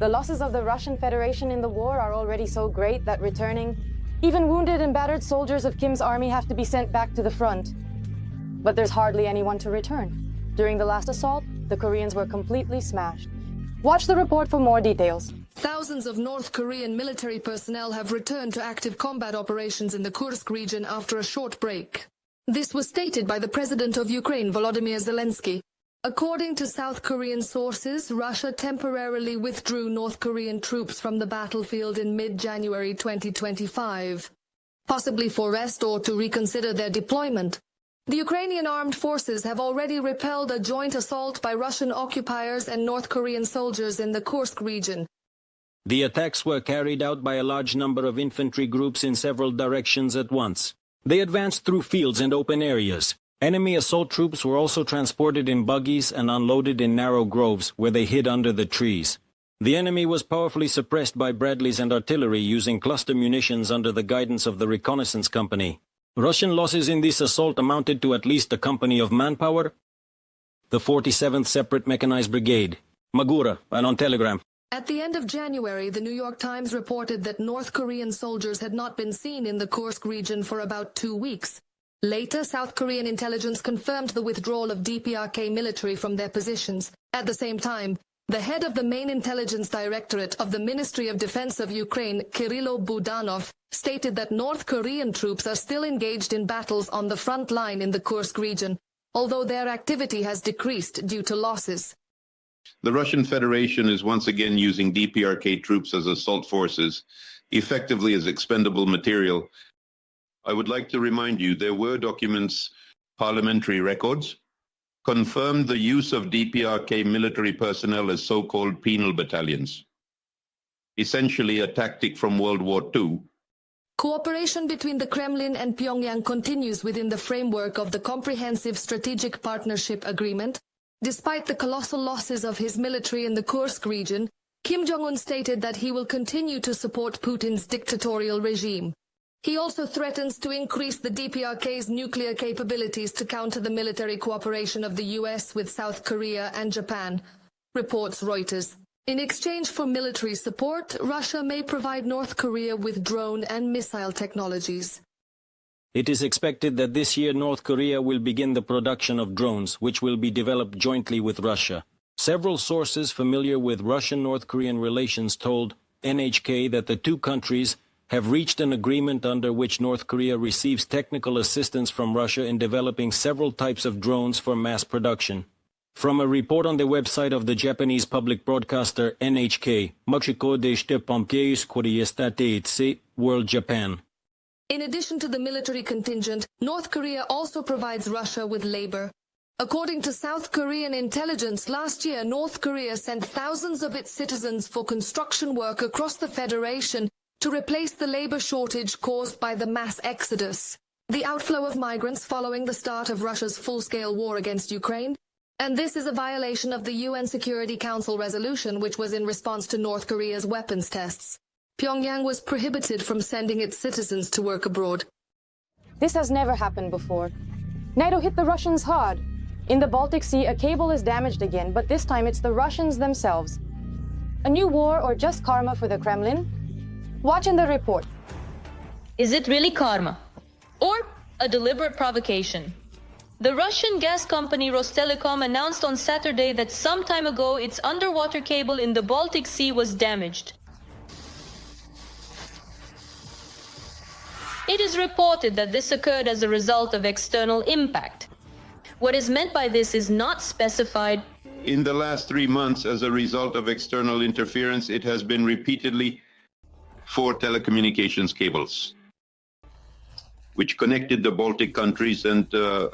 The losses of the Russian Federation in the war are already so great that returning, even wounded and battered soldiers of Kim's army have to be sent back to the front. But there's hardly anyone to return. During the last assault, the Koreans were completely smashed. Watch the report for more details. Thousands of North Korean military personnel have returned to active combat operations in the Kursk region after a short break. This was stated by the President of Ukraine, Volodymyr Zelensky. According to South Korean sources, Russia temporarily withdrew North Korean troops from the battlefield in mid-January 2025, possibly for rest or to reconsider their deployment. The Ukrainian armed forces have already repelled a joint assault by Russian occupiers and North Korean soldiers in the Kursk region. The attacks were carried out by a large number of infantry groups in several directions at once. They advanced through fields and open areas. Enemy assault troops were also transported in buggies and unloaded in narrow groves, where they hid under the trees. The enemy was powerfully suppressed by Bradleys and artillery using cluster munitions under the guidance of the reconnaissance company. Russian losses in this assault amounted to at least a company of manpower. The 47th Separate Mechanized Brigade. Magura, and on Telegram. At the end of January, the New York Times reported that North Korean soldiers had not been seen in the Kursk region for about 2 weeks. Later, South Korean intelligence confirmed the withdrawal of DPRK military from their positions. At the same time, the head of the main intelligence directorate of the Ministry of Defense of Ukraine, Kirilo Budanov, stated that North Korean troops are still engaged in battles on the front line in the Kursk region, although their activity has decreased due to losses. The Russian Federation is once again using DPRK troops as assault forces, effectively as expendable material. I would like to remind you there were documents, parliamentary records, confirmed the use of DPRK military personnel as so-called penal battalions, essentially a tactic from World War II. Cooperation between the Kremlin and Pyongyang continues within the framework of the Comprehensive Strategic Partnership Agreement. Despite the colossal losses of his military in the Kursk region, Kim Jong-un stated that he will continue to support Putin's dictatorial regime. He also threatens to increase the DPRK's nuclear capabilities to counter the military cooperation of the US with South Korea and Japan, reports Reuters. In exchange for military support, Russia may provide North Korea with drone and missile technologies. It is expected that this year North Korea will begin the production of drones, which will be developed jointly with Russia. Several sources familiar with Russian-North Korean relations told NHK that the two countries have reached an agreement under which North Korea receives technical assistance from Russia in developing several types of drones for mass production. From a report on the website of the Japanese public broadcaster NHK, World Japan. In addition to the military contingent, North Korea also provides Russia with labor. According to South Korean intelligence, last year North Korea sent thousands of its citizens for construction work across the Federation to replace the labor shortage caused by the mass exodus, the outflow of migrants following the start of Russia's full-scale war against Ukraine, and this is a violation of the UN Security Council resolution, which was in response to North Korea's weapons tests. Pyongyang was prohibited from sending its citizens to work abroad. This has never happened before. NATO hit the Russians hard. In the Baltic Sea, a cable is damaged again, but this time it's the Russians themselves. A new war or just karma for the Kremlin? Watch in the report. Is it really karma? Or a deliberate provocation? The Russian gas company Rostelecom announced on Saturday that some time ago its underwater cable in the Baltic Sea was damaged. It is reported that this occurred as a result of external impact. What is meant by this is not specified. In the last 3 months, as a result of external interference, it has been repeatedly 4 telecommunications cables, which connected the Baltic countries and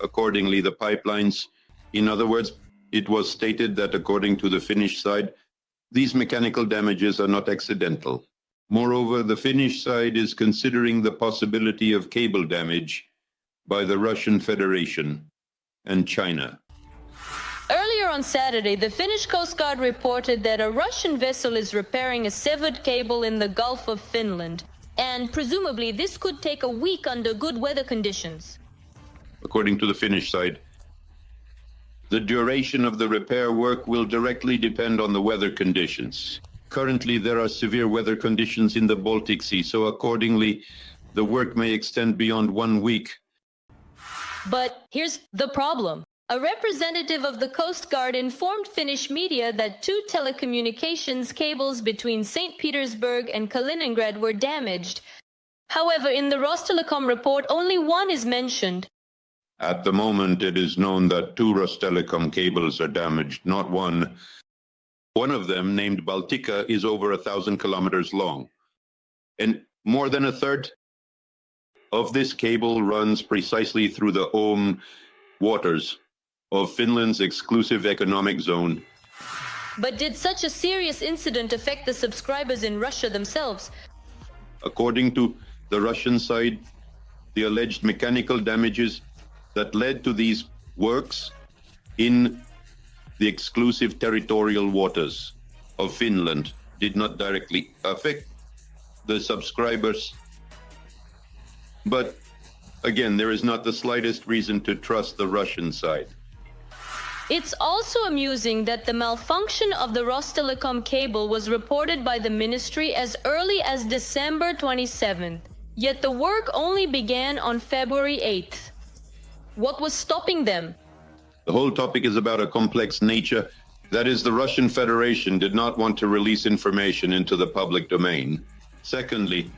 accordingly the pipelines. In other words, it was stated that according to the Finnish side, these mechanical damages are not accidental. Moreover, the Finnish side is considering the possibility of cable damage by the Russian Federation and China. Earlier on Saturday, the Finnish Coast Guard reported that a Russian vessel is repairing a severed cable in the Gulf of Finland, and presumably this could take a week under good weather conditions. According to the Finnish side, the duration of the repair work will directly depend on the weather conditions. Currently, there are severe weather conditions in the Baltic Sea, so accordingly, the work may extend beyond 1 week. But here's the problem. A representative of the Coast Guard informed Finnish media that 2 telecommunications cables between St. Petersburg and Kaliningrad were damaged. However, in the Rostelecom report, only one is mentioned. At the moment, it is known that 2 Rostelecom cables are damaged, not one. One of them, named Baltica, is over 1,000 kilometers long. And more than a third of this cable runs precisely through the own waters of Finland's exclusive economic zone. But did such a serious incident affect the subscribers in Russia themselves? According to the Russian side, the alleged mechanical damages that led to these works in the exclusive territorial waters of Finland did not directly affect the subscribers. But again, there is not the slightest reason to trust the Russian side. It's also amusing that the malfunction of the Rostelecom cable was reported by the ministry as early as December 27th, yet the work only began on February 8th. What was stopping them? The whole topic is about a complex nature. That is, the Russian Federation did not want to release information into the public domain. Secondly,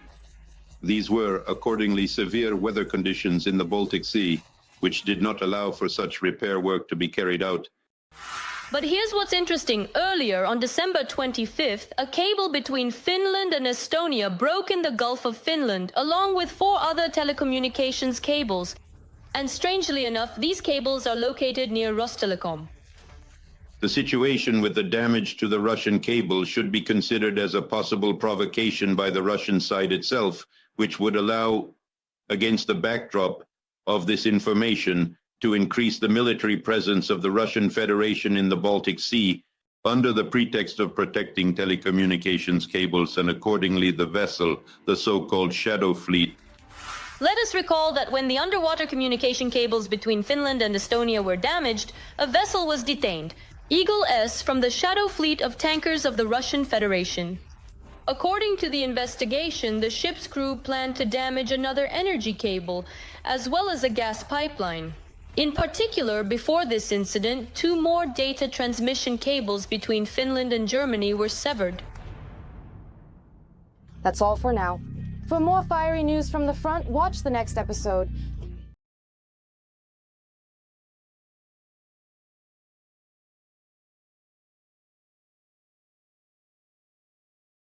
these were accordingly severe weather conditions in the Baltic Sea, which did not allow for such repair work to be carried out. But here's what's interesting. Earlier, on December 25th, a cable between Finland and Estonia broke in the Gulf of Finland, along with 4 other telecommunications cables. And strangely enough, these cables are located near Rostelecom. The situation with the damage to the Russian cable should be considered as a possible provocation by the Russian side itself, which would allow, against the backdrop of this information, to increase the military presence of the Russian Federation in the Baltic Sea under the pretext of protecting telecommunications cables and accordingly the vessel, the so-called Shadow Fleet. Let us recall that when the underwater communication cables between Finland and Estonia were damaged, a vessel was detained, Eagle S, from the Shadow Fleet of tankers of the Russian Federation. According to the investigation, the ship's crew planned to damage another energy cable, as well as a gas pipeline. In particular, before this incident, 2 more data transmission cables between Finland and Germany were severed. That's all for now. For more fiery news from the front, watch the next episode.